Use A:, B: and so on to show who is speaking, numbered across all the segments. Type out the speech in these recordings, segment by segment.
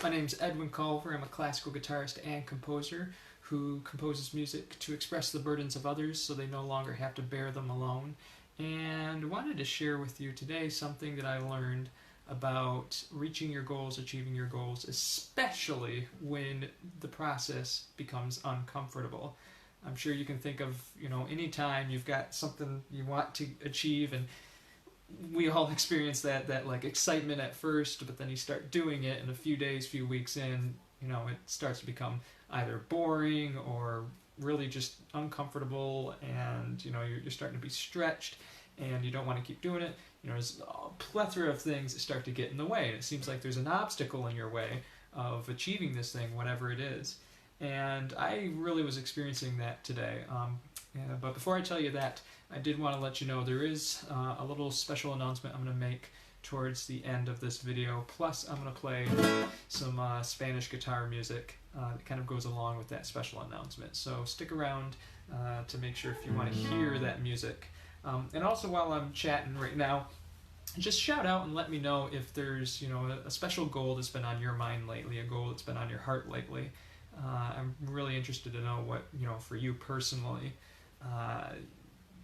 A: My name's Edwin Culver. I'm a classical guitarist and composer who composes music to express the burdens of others so they no longer have to bear them alone. And wanted to share with you today something that I learned about reaching your goals, achieving your goals, especially when the process becomes uncomfortable. I'm sure you can think of, any time you've got something you want to achieve, and we all experience that like excitement at first, but then you start doing it, and a few days, few weeks in, it starts to become either boring or really just uncomfortable, and you're starting to be stretched and you don't want to keep doing it. There's a plethora of things that start to get in the way, and it seems like there's an obstacle in your way of achieving this thing, whatever it is. And I really was experiencing that today. But before I tell you that, I did want to let you know there is a little special announcement I'm going to make towards the end of this video. Plus, I'm going to play some Spanish guitar music that kind of goes along with that special announcement. So stick around to make sure if you want to hear that music. And also, while I'm chatting right now, just shout out and let me know if there's a special goal that's been on your mind lately, a goal that's been on your heart lately. I'm really interested to know what for you personally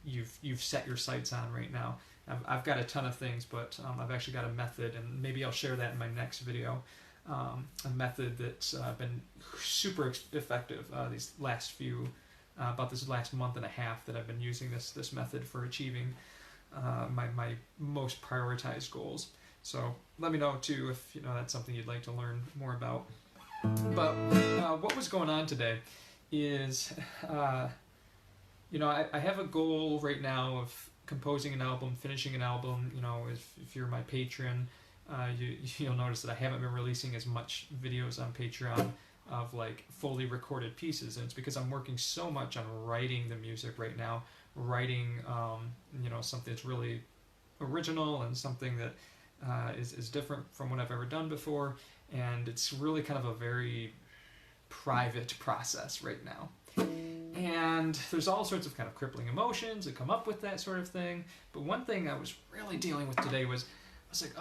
A: you've set your sights on right now. I've got a ton of things, but I've actually got a method, and maybe I'll share that in my next video. A method that's been super effective these last few about this last month and a half that I've been using this method for achieving my most prioritized goals. So let me know too if that's something you'd like to learn more about. But what was going on today is I have a goal right now of composing an album, finishing an album. If you're my patron, you'll notice that I haven't been releasing as much videos on Patreon of like fully recorded pieces, and it's because I'm working so much on writing the music right now, writing something that's really original and something that is different from what I've ever done before, and it's really kind of a very private process right now. And there's all sorts of kind of crippling emotions that come up with that sort of thing. But one thing I was really dealing with today was, I was like,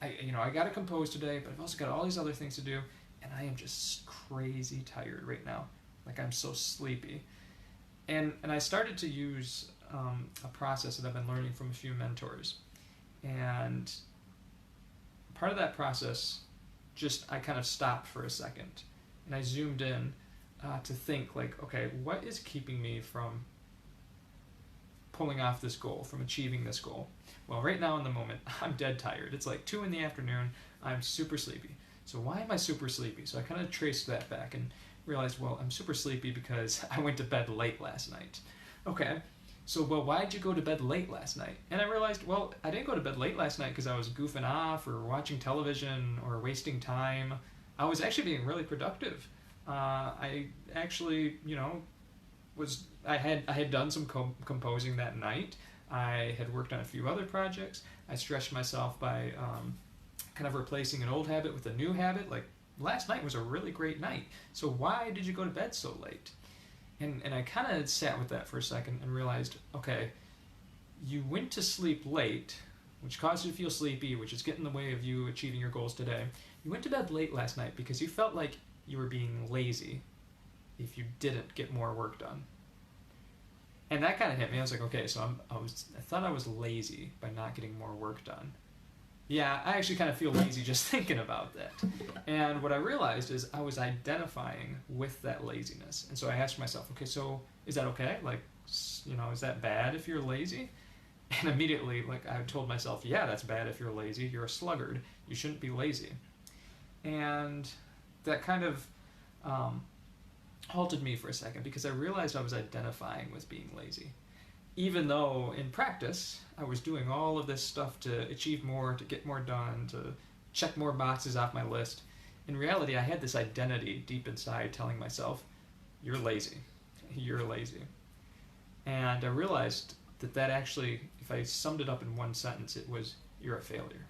A: I got to compose today, but I've also got all these other things to do, and I am just crazy tired right now. Like, I'm so sleepy. And I started to use a process that I've been learning from a few mentors. And part of that process, I kind of stopped for a second, and I zoomed in to think, like, okay, what is keeping me from pulling off this goal, from achieving this goal? Well, right now in the moment, I'm dead tired. It's like 2 p.m. I'm super sleepy. So why am I super sleepy? So I kind of traced that back and realized, well, I'm super sleepy because I went to bed late last night. Okay, so, well, why did you go to bed late last night? And I realized, well, I didn't go to bed late last night because I was goofing off or watching television or wasting time. I was actually being really productive. I actually, I had done some composing that night. I had worked on a few other projects. I stretched myself by kind of replacing an old habit with a new habit. Like, last night was a really great night. So why did you go to bed so late? And I kind of sat with that for a second and realized, okay, you went to sleep late, which caused you to feel sleepy, which is getting in the way of you achieving your goals today. You went to bed late last night because you felt like you were being lazy if you didn't get more work done. And that kind of hit me. I was like, okay, so I thought I was lazy by not getting more work done. Yeah, I actually kind of feel lazy just thinking about that. And what I realized is I was identifying with that laziness. And so I asked myself, okay, so is that okay? Like, is that bad if you're lazy? And immediately, I told myself, yeah, that's bad if you're lazy. You're a sluggard. You shouldn't be lazy. And that kind of halted me for a second because I realized I was identifying with being lazy. Even though in practice, I was doing all of this stuff to achieve more, to get more done, to check more boxes off my list. In reality, I had this identity deep inside telling myself, you're lazy. You're lazy. And I realized that actually, if I summed it up in one sentence, it was, you're a failure.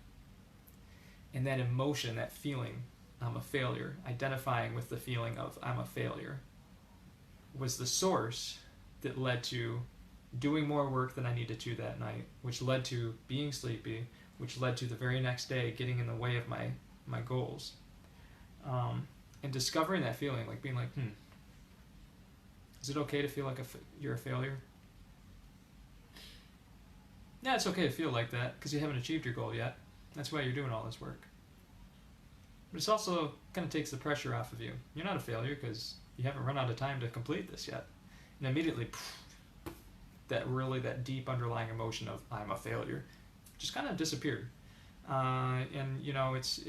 A: And that emotion, that feeling, I'm a failure, identifying with the feeling of I'm a failure, was the source that led to doing more work than I needed to that night, which led to being sleepy, which led to the very next day getting in the way of my goals. And discovering that feeling, like being like, is it okay to feel like you're a failure? Yeah, it's okay to feel like that because you haven't achieved your goal yet. That's why you're doing all this work. But it's also kind of takes the pressure off of you. You're not a failure because you haven't run out of time to complete this yet. And immediately, that deep underlying emotion of I'm a failure just kind of disappeared. And you know, it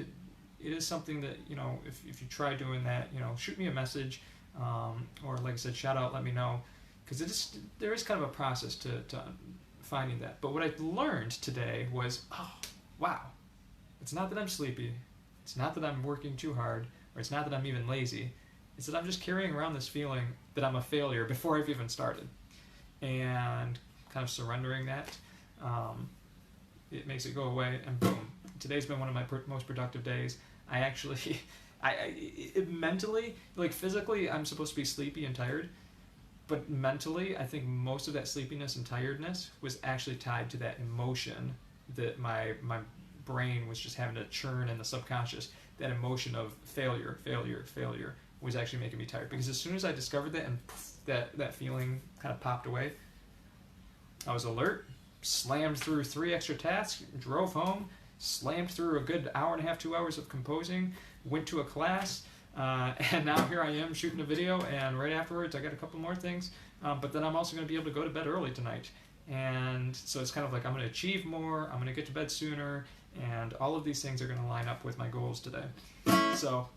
A: is something that, you know, if you try doing that, you know, shoot me a message, or like I said, shout out, let me know, because there is kind of a process to finding that. But what I learned today was, oh wow, it's not that I'm sleepy, it's not that I'm working too hard, or it's not that I'm even lazy. It's that I'm just carrying around this feeling that I'm a failure before I've even started, and kind of surrendering that. It makes it go away, and boom. Today's been one of my most productive days. I actually, mentally, like physically, I'm supposed to be sleepy and tired, but mentally, I think most of that sleepiness and tiredness was actually tied to that emotion that my brain was just having to churn in the subconscious. That emotion of failure was actually making me tired. Because as soon as I discovered that and that feeling kind of popped away, I was alert, slammed through 3 extra tasks, drove home, slammed through a good hour and a half, 2 hours of composing, went to a class, and now here I am shooting a video, and right afterwards I got a couple more things, but then I'm also going to be able to go to bed early tonight. And so it's kind of like I'm going to achieve more, I'm going to get to bed sooner, and all of these things are going to line up with my goals today. So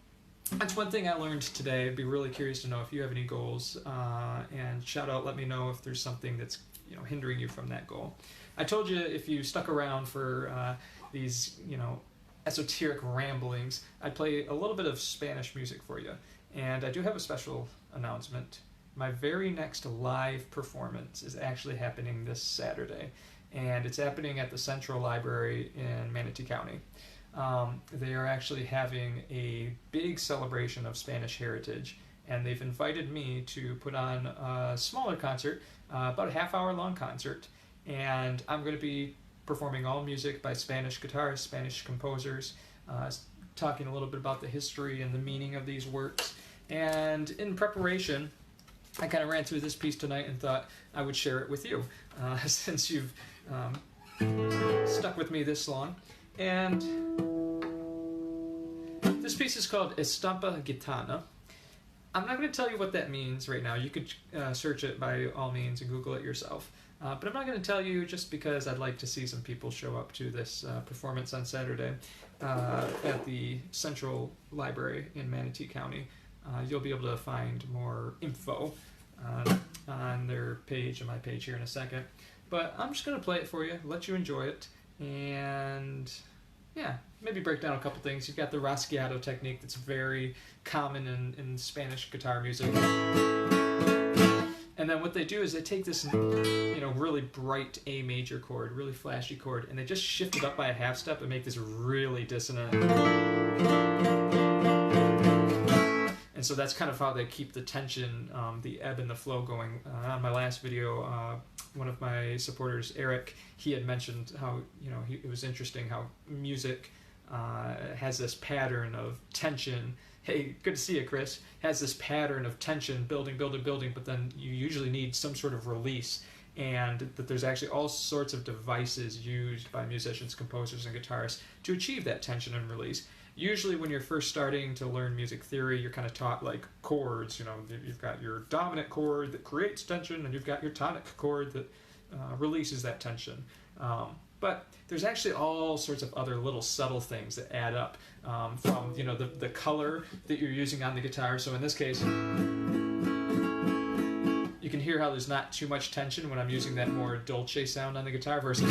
A: that's one thing I learned today. I'd be really curious to know if you have any goals, and shout out, let me know if there's something that's, you know, hindering you from that goal. I told you if you stuck around for these, you know, esoteric ramblings, I'd play a little bit of Spanish music for you. And I do have a special announcement. My very next live performance is actually happening this Saturday, and it's happening at the Central Library in Manatee County. They are actually having a big celebration of Spanish heritage, and they've invited me to put on a smaller concert, about a half-hour long concert, and I'm going to be performing all music by Spanish guitarists, Spanish composers, talking a little bit about the history and the meaning of these works. And in preparation, I kind of ran through this piece tonight and thought I would share it with you, since you've stuck with me this long. And this piece is called Estampa Gitana. I'm not going to tell you what that means right now. You could search it by all means and Google it yourself. But I'm not going to tell you just because I'd like to see some people show up to this performance on Saturday at the Central Library in Manatee County. You'll be able to find more info on their page and my page here in a second. But I'm just going to play it for you, let you enjoy it, and yeah, maybe break down a couple things. You've got the rasgueado technique that's very common in Spanish guitar music. And then what they do is they take this, you know, really bright A major chord, really flashy chord, and they just shift it up by a half step and make this really dissonant. And so that's kind of how they keep the tension, the ebb and the flow going. On my last video, one of my supporters, Eric, he had mentioned how, you know, it was interesting how music has this pattern of tension. Hey, good to see you, Chris. Has this pattern of tension, building, but then you usually need some sort of release, and that there's actually all sorts of devices used by musicians, composers, and guitarists to achieve that tension and release. Usually when you're first starting to learn music theory, you're kind of taught like chords. You know, you've got your dominant chord that creates tension, and you've got your tonic chord that releases that tension. But there's actually all sorts of other little subtle things that add up, from, you know, the color that you're using on the guitar. So in this case, you can hear how there's not too much tension when I'm using that more dolce sound on the guitar versus...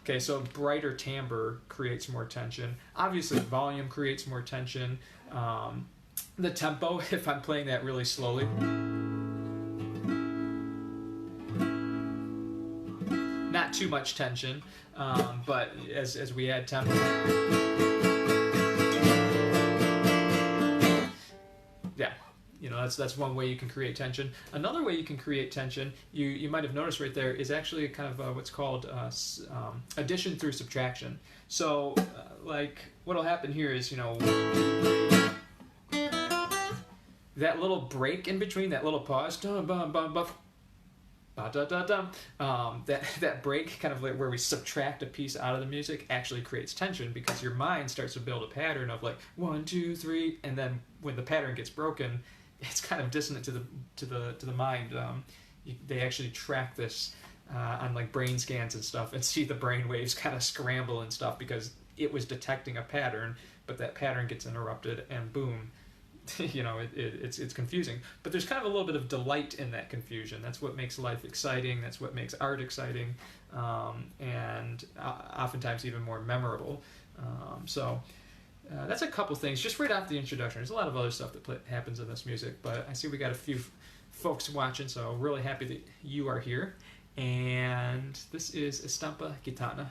A: Okay, so brighter timbre creates more tension. Obviously, volume creates more tension. The tempo, if I'm playing that really slowly... Not too much tension, but as we add tempo, yeah, you know, that's one way you can create tension. Another way you can create tension, you might have noticed right there, is actually kind of what's called addition through subtraction. So like what'll happen here is, you know, that little break in between, that little pause, that break, kind of like where we subtract a piece out of the music, actually creates tension, because your mind starts to build a pattern of like 1, 2, 3, and then when the pattern gets broken, it's kind of dissonant to the mind. They actually track this on like brain scans and stuff, and see the brain waves kind of scramble and stuff, because it was detecting a pattern, but that pattern gets interrupted, and boom. You know, it's confusing, but there's kind of a little bit of delight in that confusion. That's what makes life exciting. That's what makes art exciting, and oftentimes even more memorable. So that's a couple things just right off the introduction. There's a lot of other stuff that happens in this music, but I see we got a few folks watching, so really happy that you are here. And this is Estampa Gitana.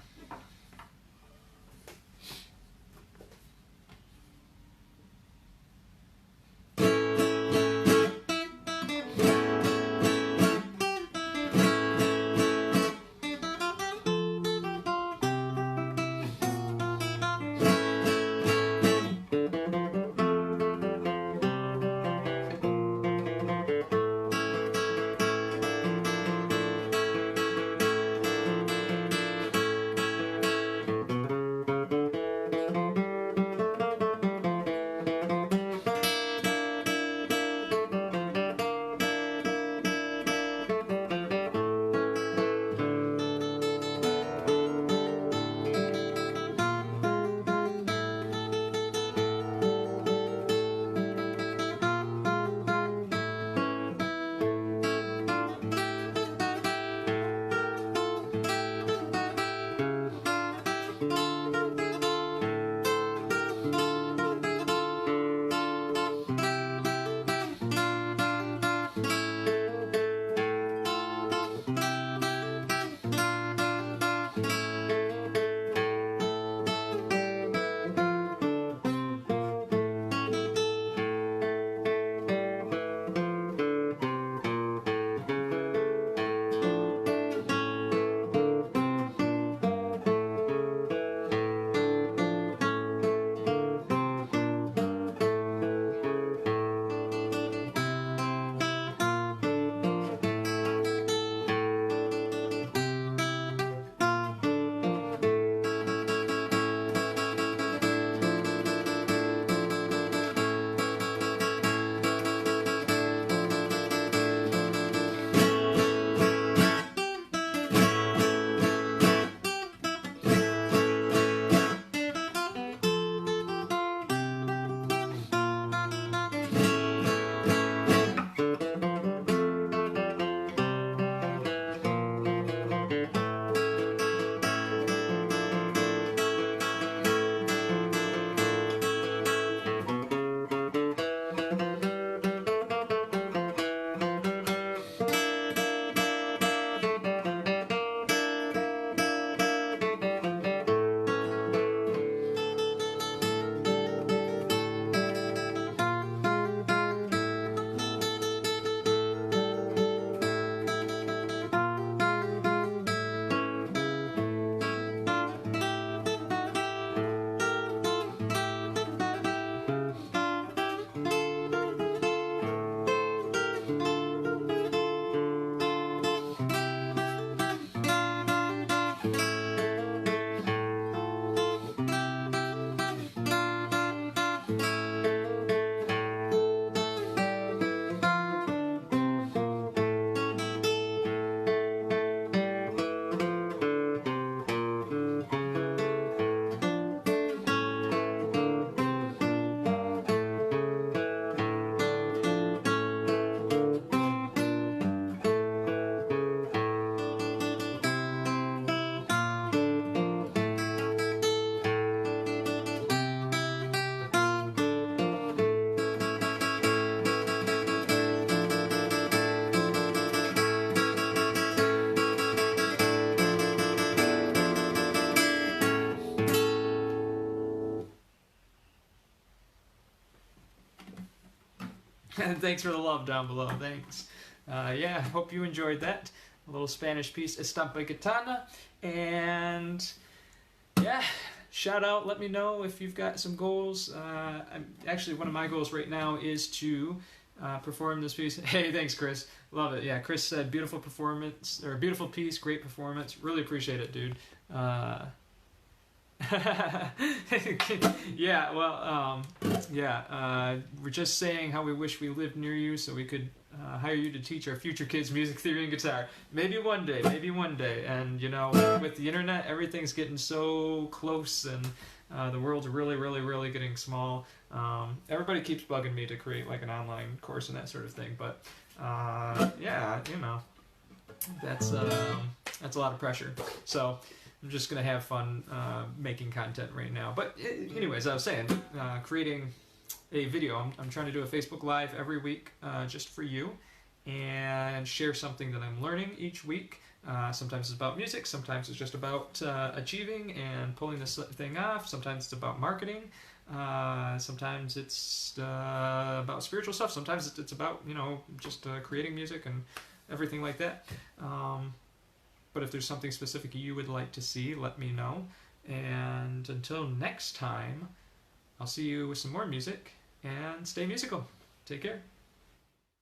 A: And thanks for the love down below. Thanks. Yeah, hope you enjoyed that. A little Spanish piece, Estampa Gitana. And yeah, shout out, let me know if you've got some goals. Actually, one of my goals right now is to perform this piece. Hey, thanks, Chris. Love it. Yeah, Chris said beautiful performance, or beautiful piece, great performance. Really appreciate it, dude. Yeah, well, we're just saying how we wish we lived near you so we could hire you to teach our future kids music theory and guitar. Maybe one day, maybe one day. And you know, with the internet, everything's getting so close, and the world's really, really, really getting small. Everybody keeps bugging me to create like an online course and that sort of thing, but yeah, you know, that's a lot of pressure. So I'm just gonna have fun making content right now. But anyways, I was saying, creating a video. I'm trying to do a Facebook Live every week just for you, and share something that I'm learning each week. Sometimes it's about music, sometimes it's just about achieving and pulling this thing off, sometimes it's about marketing, sometimes it's about spiritual stuff, sometimes it's about, you know, just creating music and everything like that. But if there's something specific you would like to see, let me know. And until next time, I'll see you with some more music, and stay musical. Take care.